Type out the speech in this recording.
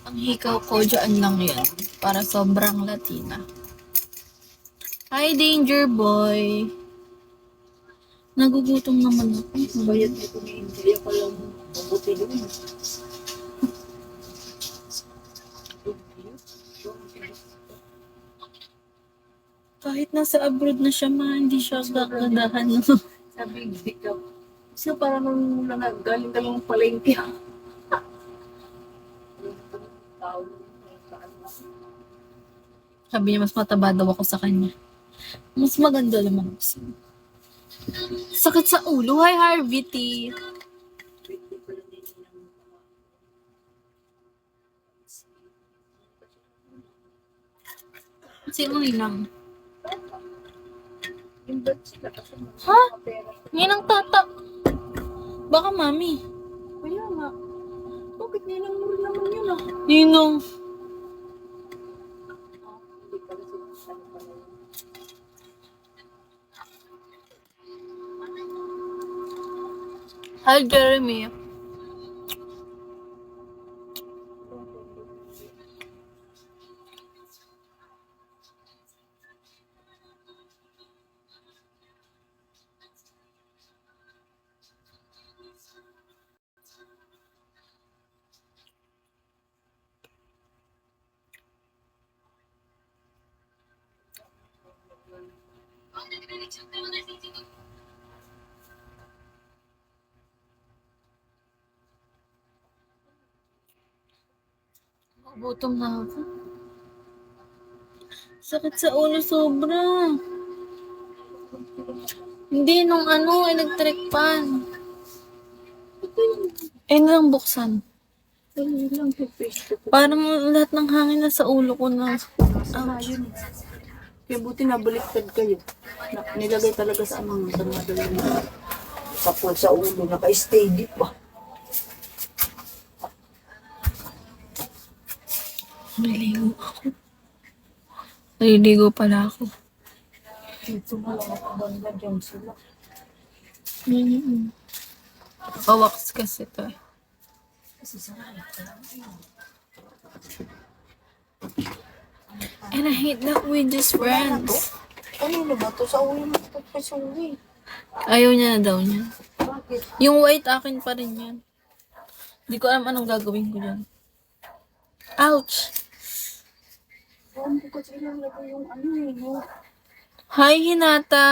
Ang hikaw ko dyan lang yan. Para sobrang Latina. Hi, Danger Boy. Nagugutom naman ako. Bayad nito ni India pa lang mabuti doon. Kahit nasa abroad na siya, hindi siya gagadahan. No? Sabi, hindi ka. Kasi parang nung galing ka lang palengke. Sabi niya, mas mataba daw ako sa kanya. Mas maganda naman ako siya. Sakit sa ulo. Hi, Harvey T. Sino ninang? Ha? Ninang tata. Baka mami. Kaya nga. Bakit ninang mo rin naman yun ah? Ninong. Hi, Jeremy. Gutom na ako. Sakit sa ulo sobra. Hindi nung electric fan. Nang buksan. Parang lahat ng hangin na sa ulo ko na. Yun. Kaya buti nabaliktad kayo. Nilagay talaga sa sa madali na. Kapag sa ulo, naka-steady pa. Naliligo ako. Naliligo pala ako. Dito na lang ako banda dyan sila. Pawax kasi to eh. Kasi sarap ka lang. And I hate that we're just friends. Ano na ba to? Sa ulo mo ito pasuwi. Ayaw niya na daw niya. Bakit? Yung white akin pa rin yan. Hindi ko alam anong gagawin ko dyan. Ouch! Hindi ko kasi ilalagay yung yung... Hi, Hinata!